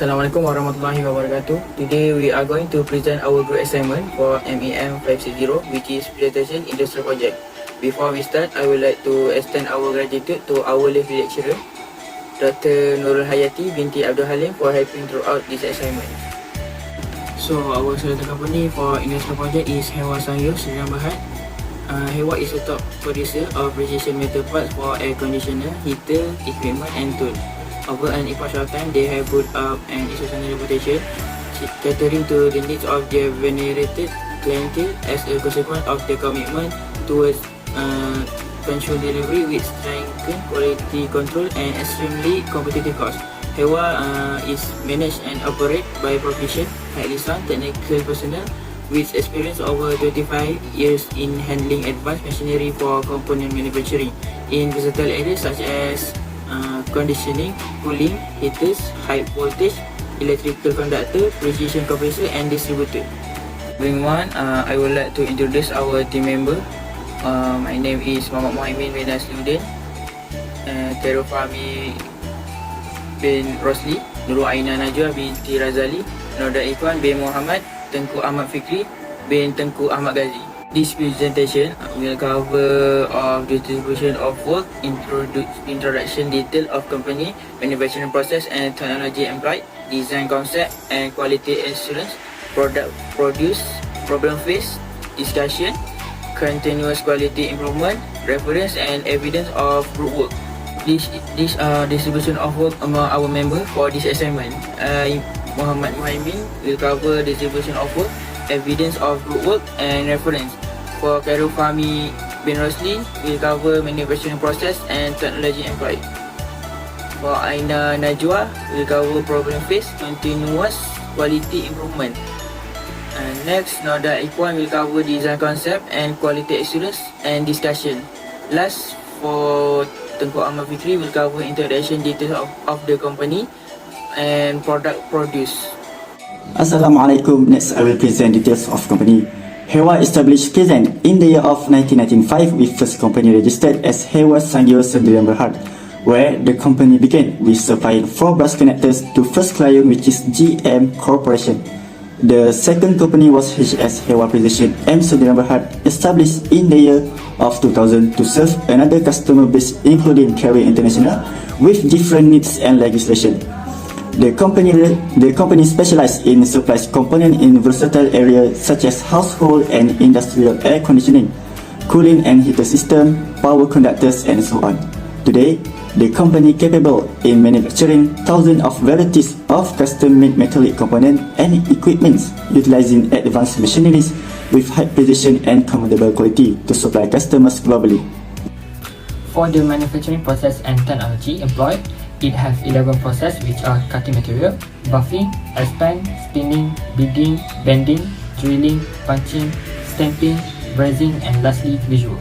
Assalamualaikum warahmatullahi wabarakatuh. Today we are going to present our group assignment for MEM560, which is presentation industrial project. Before we start, I would like to extend our gratitude to our lead lecturer, Dr. Nurul Hayati binti Abdul Halim, for helping throughout this assignment. So our selected company for industrial project is Hewa Sangyo Sdn Bhd. Hewa is a top producer of precision metal parts for air conditioner, heater, equipment and tool. Over an impartial time, they have built up an exceptional reputation, catering to the needs of their venerated clientele as a consequence of their commitment towards punctual delivery with strengthened quality control and extremely competitive cost. Hewa is managed and operated by proficient, highly sound technical personnel with experience over 25 years in handling advanced machinery for component manufacturing in versatile areas such as conditioning, cooling, heaters, high voltage, electrical conductor, precision compressor and distributor. Moving on, I would like to introduce our team member. My name is Muhammad Muhaimin bin Nasluddin, Khairul Fahmi bin Rosli, Nurul Aina Najwa binti Razali, Noda Ikhwan bin Muhammad, Tengku Ahmad Fikri bin Tengku Ahmad Ghazi. This presentation will cover of distribution of work, introduction detail of company, manufacturing process and technology employed, design concept and quality assurance, product produce, problem face, discussion, continuous quality improvement, reference and evidence of group work. This distribution of work among our members for this assignment. Muhammad Muhaimin will cover distribution of work, evidence of group work and reference. For Khairul Fahmi bin Rosli will cover manufacturing process and technology employed. For Aina Najwa will cover problem face, continuous quality improvement. And next, Noda Ikhwan will cover design concept and quality assurance and discussion. Last, for Tengku Ahmad Fikri will cover introduction details of the company and product produce. Assalamualaikum. Next, I will present details of company. Hewa established present in the year of 1995 with first company registered as Hewa Sangyo Sdn Bhd, where the company began with supplying 4 brass connectors to first client, which is GM Corporation. The second company was HS Hewa Precision M Sdn Bhd, established in the year of 2000 to serve another customer base including Carrier International with different needs and legislation. The company specialized in supplies components in versatile areas such as household and industrial air conditioning, cooling and heater system, power conductors and so on. Today, the company capable in manufacturing thousands of varieties of custom-made metallic components and equipments utilizing advanced machineries with high precision and commendable quality to supply customers globally. For the manufacturing process and technology employed, it has 11 processes which are cutting material, buffing, expand, spinning, beading, bending, drilling, punching, stamping, brazing and lastly visual.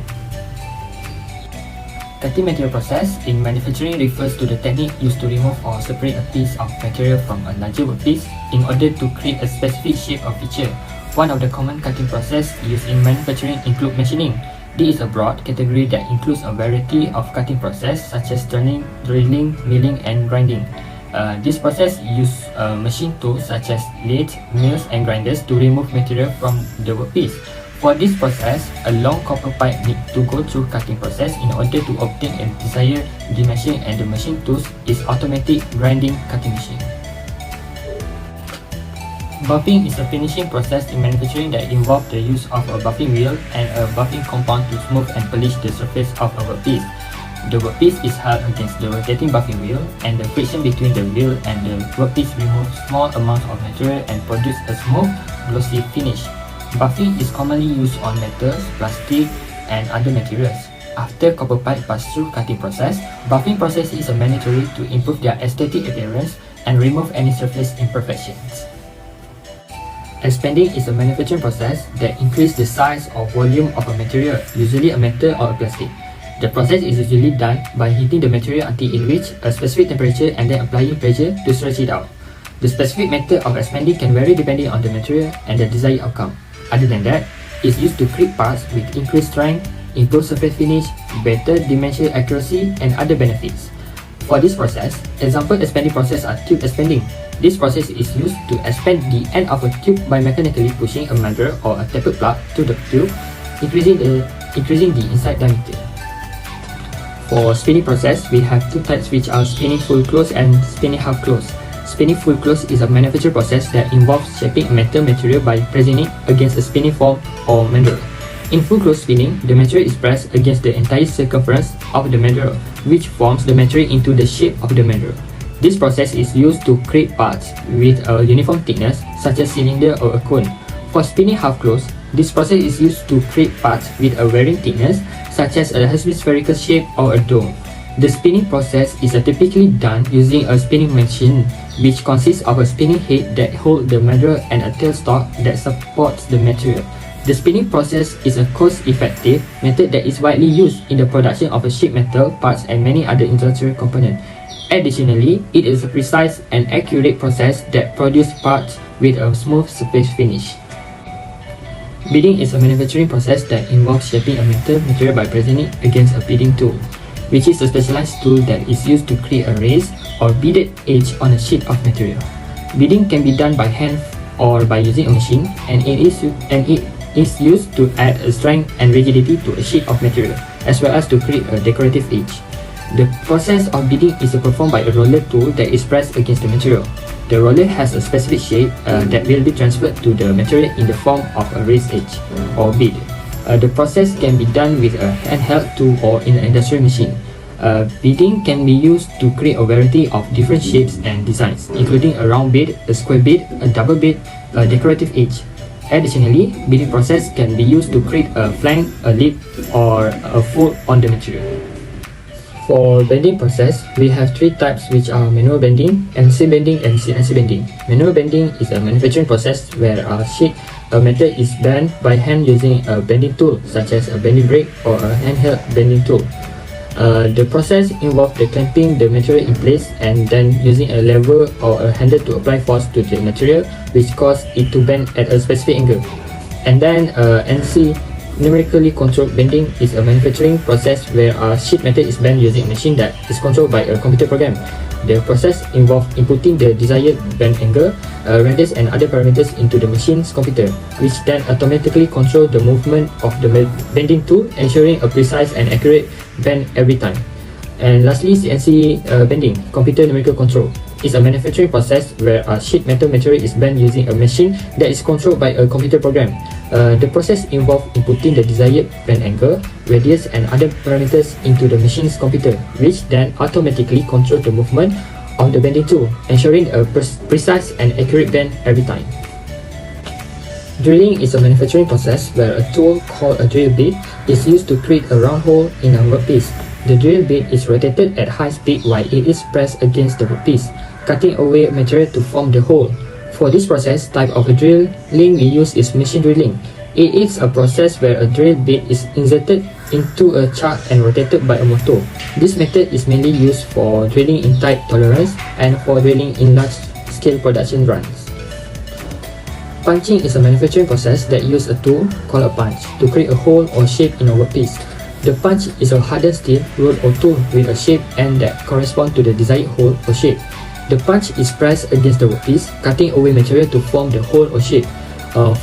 Cutting material process in manufacturing refers to the technique used to remove or separate a piece of material from a larger workpiece in order to create a specific shape or feature. One of the common cutting processes used in manufacturing include machining. This is a broad category that includes a variety of cutting process such as turning, drilling, milling and grinding. This process uses machine tools such as lathes, mills and grinders to remove material from the workpiece. For this process, a long copper pipe needs to go through cutting process in order to obtain a desired dimension, and the machine tools is automatic grinding cutting machine. Buffing is a finishing process in manufacturing that involves the use of a buffing wheel and a buffing compound to smooth and polish the surface of a workpiece. The workpiece is held against the rotating buffing wheel, and the friction between the wheel and the workpiece removes small amounts of material and produces a smooth, glossy finish. Buffing is commonly used on metals, plastic and other materials. After copper pipe pass through cutting process, buffing process is a mandatory to improve their aesthetic appearance and remove any surface imperfections. Expanding is a manufacturing process that increases the size or volume of a material, usually a metal or a plastic. The process is usually done by heating the material until it reaches a specific temperature and then applying pressure to stretch it out. The specific method of expanding can vary depending on the material and the desired outcome. Other than that, it's used to create parts with increased strength, improved surface finish, better dimension accuracy and other benefits. For this process, example expanding process are tube expanding. This process is used to expand the end of a tube by mechanically pushing a member or a tapered plug to the tube, increasing the inside diameter. For spinning process, we have two types, which are spinning full close and spinning half close. Spinning full close is a manufacturing process that involves shaping a metal material by pressing it against a spinning form or mandrel. In full close spinning, the material is pressed against the entire circumference of the mandrel, which forms the material into the shape of the mandrel. This process is used to create parts with a uniform thickness, such as cylinder or a cone. For spinning half close, this process is used to create parts with a varying thickness, such as a hemispherical shape or a dome. The spinning process is typically done using a spinning machine, which consists of a spinning head that holds the mandrel and a tailstock that supports the material. The spinning process is a cost-effective method that is widely used in the production of sheet metal parts and many other industrial components. Additionally, it is a precise and accurate process that produces parts with a smooth surface finish. Beading is a manufacturing process that involves shaping a metal material by pressing it against a beading tool, which is a specialized tool that is used to create a raised or beaded edge on a sheet of material. Beading can be done by hand or by using a machine, and it is used to add a strength and rigidity to a sheet of material, as well as to create a decorative edge. The process of beading is performed by a roller tool that is pressed against the material. The roller has a specific shape that will be transferred to the material in the form of a raised edge or bead. The process can be done with a handheld tool or in an industrial machine. Beading can be used to create a variety of different shapes and designs, including a round bead, a square bead, a double bead, a decorative edge. Additionally, beading process can be used to create a flank, a lip, or a fold on the material. For bending process, we have three types, which are manual bending, NC bending, and CNC bending. Manual bending is a manufacturing process where a metal is bent by hand using a bending tool, such as a bending brake or a handheld bending tool. The process involves the clamping the material in place and then using a lever or a handle to apply force to the material, which causes it to bend at a specific angle. And then NC, numerically controlled bending, is a manufacturing process where a sheet metal is bent using a machine that is controlled by a computer program. The process involves inputting the desired bend angle, radius, and other parameters into the machine's computer, which then automatically controls the movement of the bending tool, ensuring a precise and accurate bend every time. And lastly, CNC bending, computer numerical control, is a manufacturing process where a sheet metal material is bent using a machine that is controlled by a computer program. The process involves inputting the desired bend angle, radius, and other parameters into the machine's computer, which then automatically controls the movement of the bending tool, ensuring a precise and accurate bend every time. Drilling is a manufacturing process where a tool called a drill bit is used to create a round hole in a workpiece. The drill bit is rotated at high speed while it is pressed against the workpiece, cutting away material to form the hole. For this process type of a drilling we use is machine drilling. It is a process where a drill bit is inserted into a chuck and rotated by a motor. This method is mainly used for drilling in tight tolerance and for drilling in large-scale production runs. Punching is a manufacturing process that uses a tool called a punch to create a hole or shape in a workpiece. The punch is a hardened steel rod or tool with a shape end that corresponds to the desired hole or shape. The punch is pressed against the workpiece, cutting away material to form the hole or shape.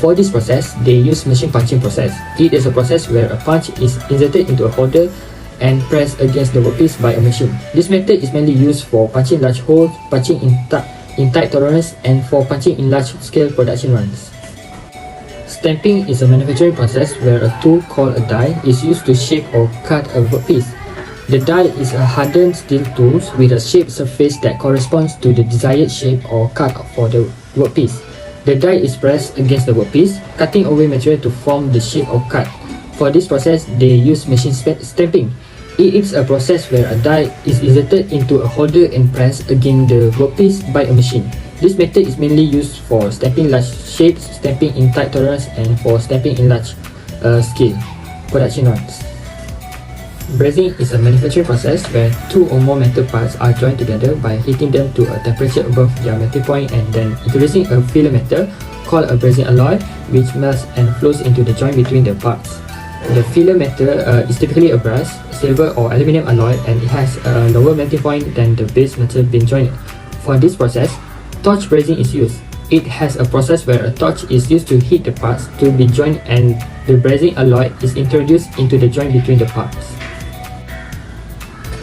For this process, they use machine punching process. It is a process where a punch is inserted into a holder and pressed against the workpiece by a machine. This method is mainly used for punching large holes, punching in tight tolerance, and for punching in large-scale production runs. Stamping is a manufacturing process where a tool called a die is used to shape or cut a workpiece. The die is a hardened steel tool with a shaped surface that corresponds to the desired shape or cut for the workpiece. The die is pressed against the workpiece, cutting away material to form the shape or cut. For this process, they use machine stamping. It is a process where a die is inserted into a holder and pressed against the workpiece by a machine. This method is mainly used for stamping large shapes, stamping in tight tolerance, and for stamping in large scale production runs. Brazing is a manufacturing process where two or more metal parts are joined together by heating them to a temperature above their melting point and then introducing a filler metal called a brazing alloy, which melts and flows into the joint between the parts. The filler metal is typically a brass, silver or aluminium alloy and it has a lower melting point than the base metal being joined. For this process, torch brazing is used. It has a process where a torch is used to heat the parts to be joined and the brazing alloy is introduced into the joint between the parts.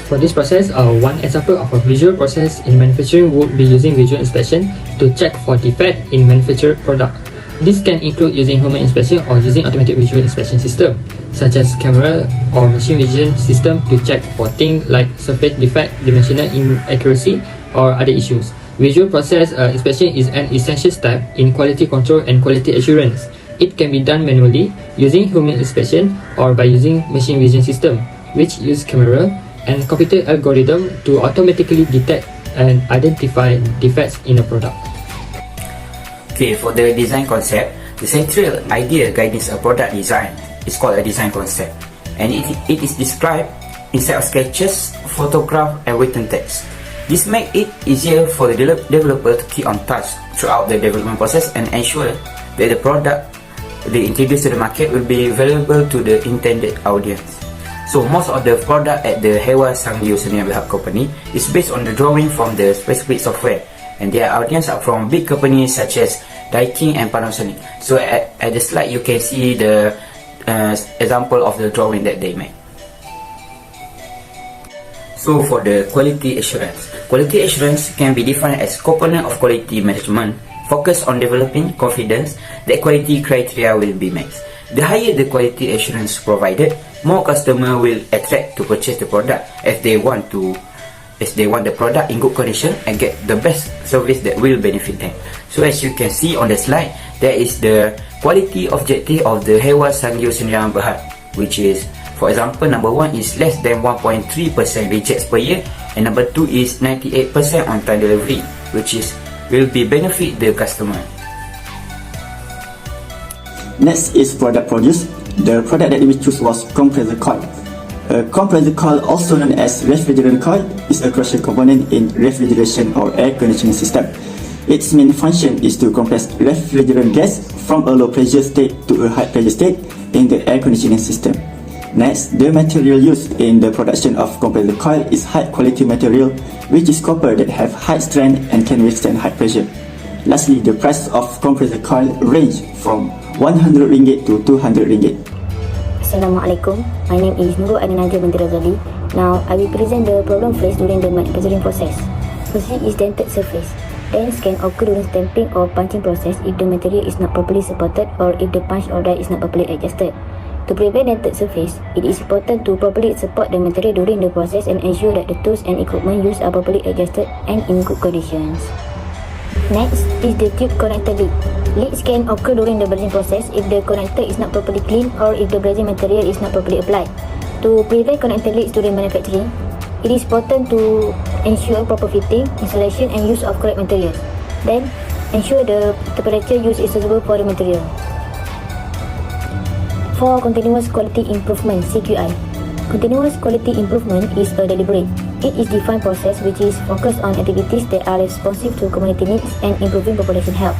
For this process, one example of a visual process in manufacturing would be using visual inspection to check for defect in manufactured product. This can include using human inspection or using automatic visual inspection system, such as camera or machine vision system to check for things like surface defect, dimensional inaccuracy, or other issues. Visual process inspection is an essential step in quality control and quality assurance. It can be done manually using human inspection or by using machine vision system, which use camera and computer algorithm to automatically detect and identify defects in a product. Okay, for the design concept, the central idea guiding a product design is called a design concept, and it is described inside of sketches, photograph, and written text. This makes it easier for the developer to keep on touch throughout the development process and ensure that the product they introduce to the market will be valuable to the intended audience. So most of the product at the Hewa Sangyu Sdn Bhd company is based on the drawing from the specific software, and their audience are from big companies such as Daikin and Panasonic. So at the slide you can see the example of the drawing that they made. So for the quality assurance can be defined as component of quality management focused on developing confidence that quality criteria will be met. The higher the quality assurance provided, more customer will attract to purchase the product as they want the product in good condition and get the best service that will benefit them. So as you can see on the slide, there is the quality objective of the Hewa Sangyu Sdn Bhd, which is, for example, number 1 is less than 1.3% rejects per year, and number 2 is 98% on time delivery, which will be benefit the customer. Next is product produce. The product that we choose was compressor coil. A compressor coil, also known as refrigerant coil, is a crucial component in refrigeration or air conditioning system. Its main function is to compress refrigerant gas from a low pressure state to a high pressure state in the air conditioning system. Next, the material used in the production of compressor coil is high quality material, which is copper that have high strength and can withstand high pressure. Lastly, the price of compressor coil range from RM100 to RM200. Assalamualaikum. My name is Nurul Adinaja binti Razali. Now, I will present the problem faced during the manufacturing process. Firstly is dented surface. Dents can occur during stamping or punching process if the material is not properly supported or if the punch or die is not properly adjusted. To prevent dented surface, it is important to properly support the material during the process and ensure that the tools and equipment used are properly adjusted and in good conditions. Next is the tube connector leak. Leaks can occur during the brazing process if the connector is not properly cleaned or if the brazing material is not properly applied. To prevent connector leaks during manufacturing, it is important to ensure proper fitting, installation and use of correct materials. Then, ensure the temperature used is suitable for the material. For continuous quality improvement (CQI), continuous quality improvement is a deliberate. It is a defined process which is focused on activities that are responsive to community needs and improving population health.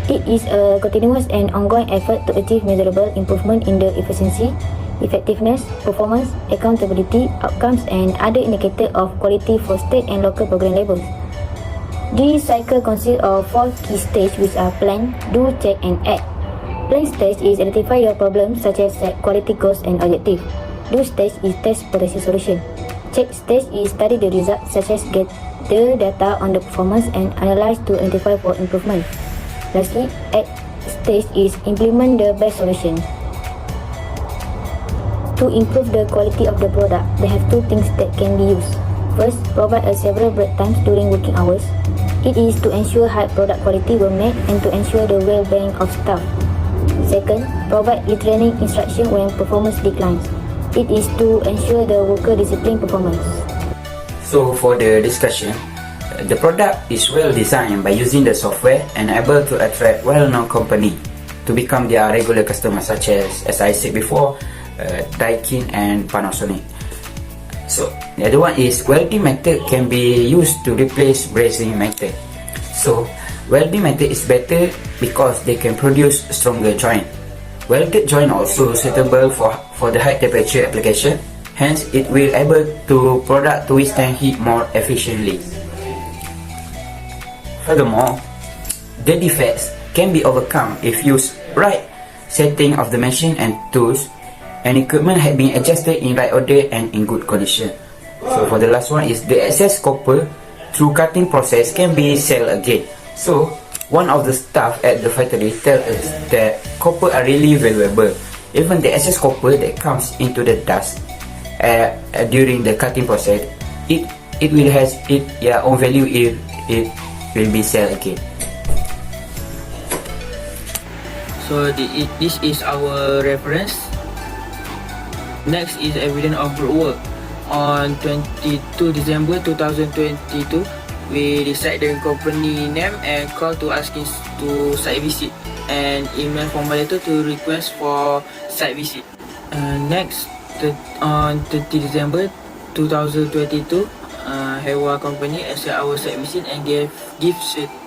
It is a continuous and ongoing effort to achieve measurable improvement in the efficiency, effectiveness, performance, accountability, outcomes, and other indicators of quality for state and local program levels. This cycle consists of 4 key stages which are plan, do, check, and act. Plan stage is identify your problems such as set quality goals and objective. Do stage is test potential solution. Check stage is study the results such as get the data on the performance and analyze to identify for improvement. Lastly, act stage is implement the best solution. To improve the quality of the product, they have 2 things that can be used. First, provide several break times during working hours. It is to ensure high product quality were met and to ensure the well-being of staff. Second, provide retraining instruction when performance declines. It is to ensure the worker discipline performance. So for the discussion, the product is well designed by using the software and able to attract well-known company to become their regular customers such as I said before, Daikin and Panasonic. So the other one is welding method can be used to replace brazing method. So welding method is better because they can produce stronger joint. Welded joint also suitable for the high temperature application, Hence, it will able to product to withstand heat more efficiently. Furthermore, the defects can be overcome if used right setting of the machine and tools, and equipment had been adjusted in right order and in good condition. So for the last one is the excess copper through cutting process can be sold again. So one of the staff at the factory tell us that copper are really valuable. Even the excess copper that comes into the dust during the cutting process, it will has own value if it will be sold again. So this is our reference. Next is evidence of group work. On 22 December 2022, we decide the company name and call to asking to site visit and email formal letter to request for site visit. Next, on 30 December 2022, Hewa company accept our site visit and give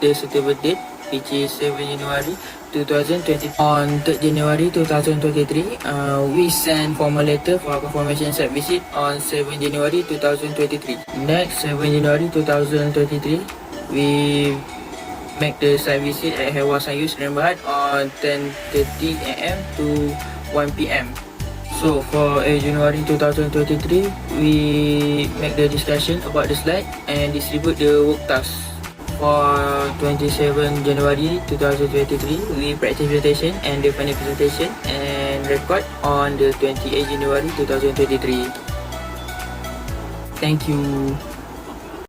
the suitable date, which is 7 January 2023. On 3rd January 2023, we send formal letter for confirmation site visit on 7 January 2023. Next, 7 January 2023, we make the site visit at Hewa Sangyu Serembahat on 10:30 AM to 1 PM. So for January 2023, we make the discussion about the slide and distribute the work tasks. For 27 January 2023, we practice presentation and the final presentation and record on the 28 January 2023. Thank you.